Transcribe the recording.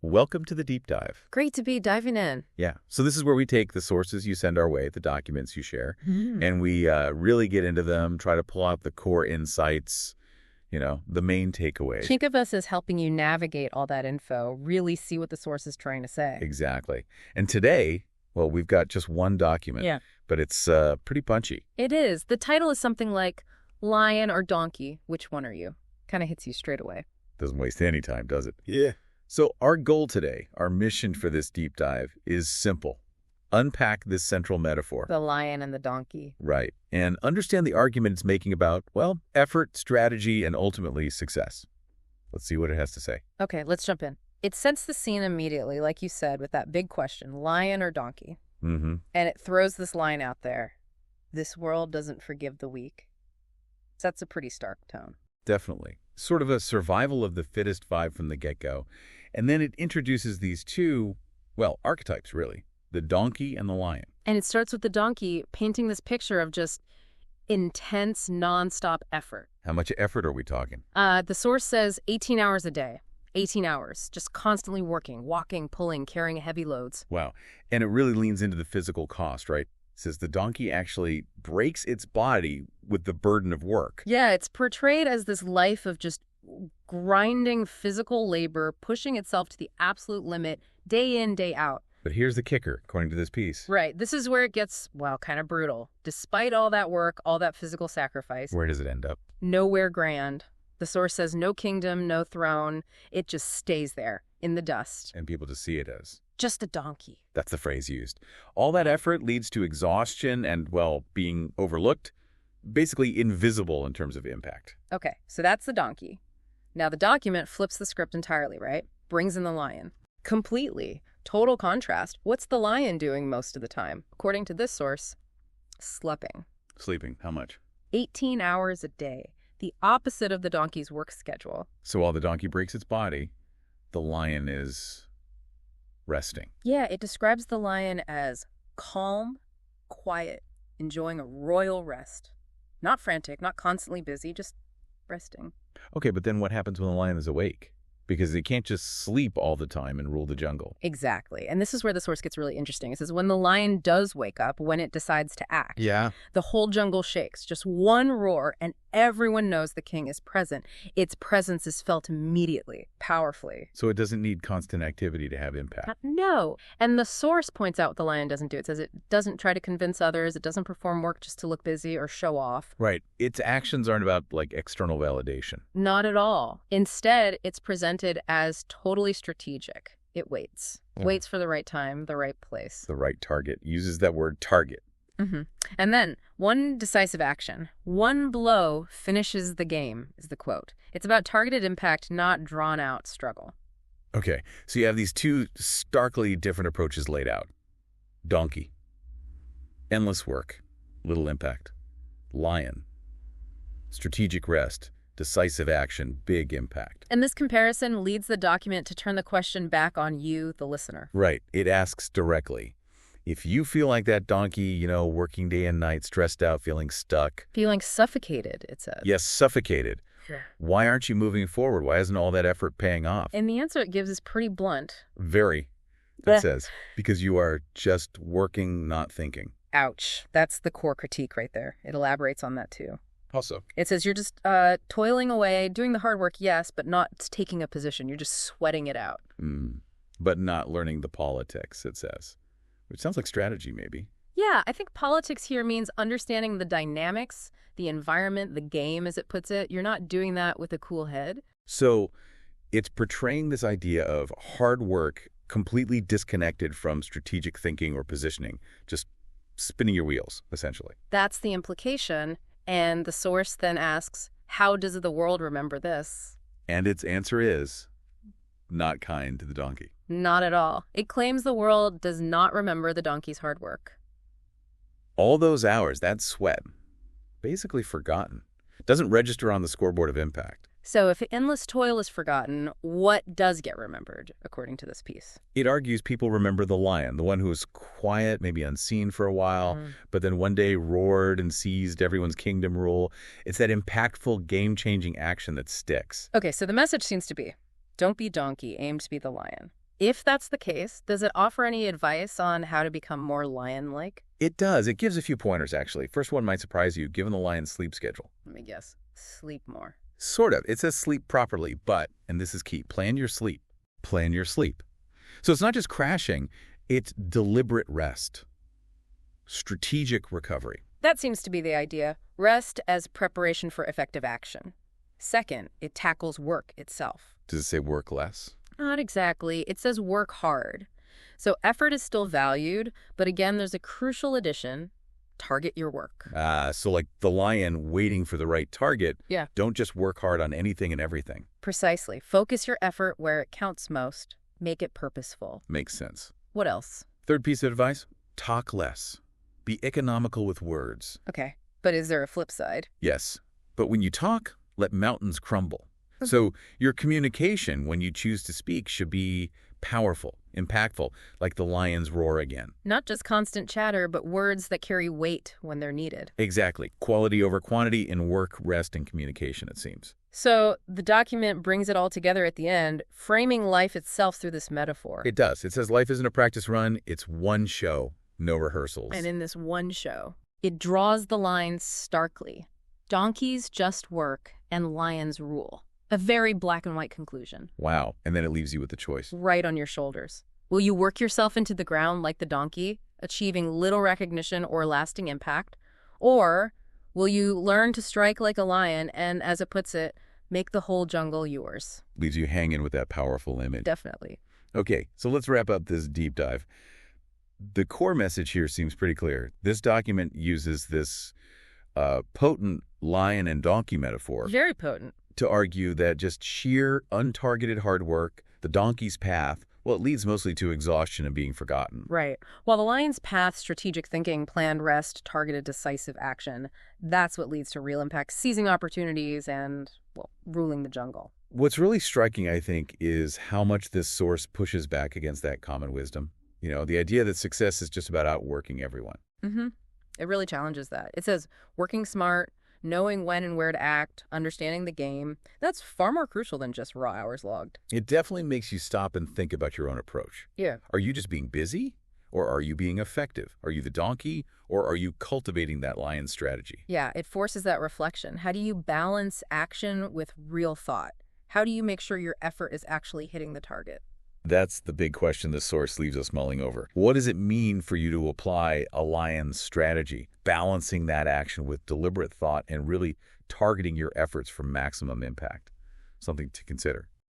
welcome to the deep dive. Great to be diving in. Yeah, so this is where we take the sources you send our way, the documents you share, and we really get into them, try to pull out the core insights, the main takeaways. Think of us as helping you navigate all that info, really see what the source is trying to say. Exactly. And today, well, we've got just one document, but it's pretty punchy. It is. The title is something like Lion or Donkey, which one are you? Kind of hits you straight away. Doesn't waste any time, does it? Yeah. So our goal today, our mission for this deep dive is simple. Unpack this central metaphor. The lion and the donkey. Right. And understand the argument it's making about, well, effort, strategy, and ultimately success. Let's see what it has to say. Okay, let's jump in. It sets the scene immediately, like you said, with that big question, lion or donkey? Mm-hmm. And it throws this line out there. This world doesn't forgive the weak. Sets a pretty stark tone. Definitely. Sort of a survival of the fittest vibe from the get-go. And then it introduces these two, well, archetypes, really. The donkey and the lion. And it starts with the donkey painting this picture of just intense, nonstop effort. How much effort are we talking? The source says 18 hours a day. 18 hours, just constantly working, walking, pulling, carrying heavy loads. Wow. And it really leans into the physical cost, right? It says the donkey actually breaks its body with the burden of work. Yeah, it's portrayed as this life of just grinding physical labor, pushing itself to the absolute limit, day in, day out. But here's the kicker, according to this piece. Right. This is where it gets, well, kind of brutal. Despite all that work, all that physical sacrifice. Where does it end up? Nowhere grand. The source says no kingdom, no throne. It just stays there, in the dust. And people just see it as just a donkey. That's the phrase used. All that effort leads to exhaustion and, well, being overlooked, basically invisible in terms of impact. Okay, so that's the donkey. Now the document flips the script entirely, right? Brings in the lion. Completely. Total contrast. What's the lion doing most of the time? According to this source, sleeping. Sleeping. How much? 18 hours a day. The opposite of the donkey's work schedule. So while the donkey breaks its body, the lion is resting. Yeah, it describes the lion as calm, quiet, enjoying a royal rest. Not frantic, not constantly busy, just resting. Okay, but then what happens when the lion is awake? Because it can't just sleep all the time and rule the jungle. Exactly. And this is where the source gets really interesting. It says when the lion does wake up, when it decides to act, the whole jungle shakes. Just one roar and everyone knows the king is present. Its presence is felt immediately, powerfully. So it doesn't need constant activity to have impact. No. And the source points out what the lion doesn't do. It says it doesn't try to convince others. It doesn't perform work just to look busy or show off. Right. Its actions aren't about, external validation. Not at all. Instead, it's presented as totally strategic. It waits. Waits for the right time, the right place. The right target. Uses that word target. Mm-hmm. And then, one decisive action, one blow finishes the game, is the quote. It's about targeted impact, not drawn-out struggle. Okay, so you have these two starkly different approaches laid out. Donkey. Endless work. Little impact. Lion. Strategic rest. Decisive action, big impact. And this comparison leads the document to turn the question back on you, the listener. Right. It asks directly, if you feel like that donkey, working day and night, stressed out, feeling stuck. Feeling suffocated, it says. Yes, suffocated. Why aren't you moving forward? Why isn't all that effort paying off? And the answer it gives is pretty blunt. Very, it says, because you are just working, not thinking. Ouch. That's the core critique right there. It elaborates on that too. Also, it says you're just toiling away, doing the hard work, yes, but not taking a position. You're just sweating it out. But not learning the politics, it says. Which sounds like strategy, maybe. Yeah, I think politics here means understanding the dynamics, the environment, the game, as it puts it. You're not doing that with a cool head. So it's portraying this idea of hard work completely disconnected from strategic thinking or positioning, just spinning your wheels, essentially. That's the implication. And the source then asks, how does the world remember this? And its answer is not kind to the donkey. Not at all. It claims the world does not remember the donkey's hard work. All those hours, that sweat, basically forgotten. Doesn't register on the scoreboard of impact. So if endless toil is forgotten, what does get remembered, according to this piece? It argues people remember the lion, the one who was quiet, maybe unseen for a while, but then one day roared and seized everyone's kingdom rule. It's that impactful, game-changing action that sticks. Okay, so the message seems to be, don't be donkey, aim to be the lion. If that's the case, does it offer any advice on how to become more lion-like? It does. It gives a few pointers, actually. First one might surprise you, given the lion's sleep schedule. Let me guess. Sleep more. Sort of. It says sleep properly, but, and this is key, plan your sleep. Plan your sleep. So it's not just crashing, it's deliberate rest. Strategic recovery. That seems to be the idea. Rest as preparation for effective action. Second, it tackles work itself. Does it say work less? Not exactly. It says work hard. So effort is still valued, but again, there's a crucial addition. Target your work. So like the lion waiting for the right target. Yeah. Don't just work hard on anything and everything. Precisely. Focus your effort where it counts most. Make it purposeful. Makes sense. What else? Third piece of advice, talk less. Be economical with words. Okay, but is there a flip side? Yes, but when you talk, let mountains crumble. So your communication, when you choose to speak, should be powerful, impactful, like the lion's roar again. Not just constant chatter, but words that carry weight when they're needed. Exactly. Quality over quantity in work, rest, and communication, it seems. So the document brings it all together at the end, framing life itself through this metaphor. It does. It says life isn't a practice run. It's one show, no rehearsals. And in this one show, it draws the lines starkly. Donkeys just work and lions rule. A very black and white conclusion. Wow. And then it leaves you with the choice. Right on your shoulders. Will you work yourself into the ground like the donkey, achieving little recognition or lasting impact? Or will you learn to strike like a lion and, as it puts it, make the whole jungle yours? Leaves you hanging with that powerful image. Definitely. Okay, so let's wrap up this deep dive. The core message here seems pretty clear. This document uses this potent lion and donkey metaphor. Very potent. To argue that just sheer, untargeted hard work, the donkey's path, well, it leads mostly to exhaustion and being forgotten. Right. While the lion's path, strategic thinking, planned rest, targeted decisive action, that's what leads to real impact, seizing opportunities and, well, ruling the jungle. What's really striking, I think, is how much this source pushes back against that common wisdom. You know, the idea that success is just about outworking everyone. Mm-hmm. It really challenges that. It says working smart, knowing when and where to act, understanding the game. That's far more crucial than just raw hours logged. It definitely makes you stop and think about your own approach. Yeah. Are you just being busy? Or are you being effective? Are you the donkey? Or are you cultivating that lion strategy? Yeah, it forces that reflection. How do you balance action with real thought? How do you make sure your effort is actually hitting the target? That's the big question the source leaves us mulling over. What does it mean for you to apply a lion's strategy, balancing that action with deliberate thought and really targeting your efforts for maximum impact? Something to consider.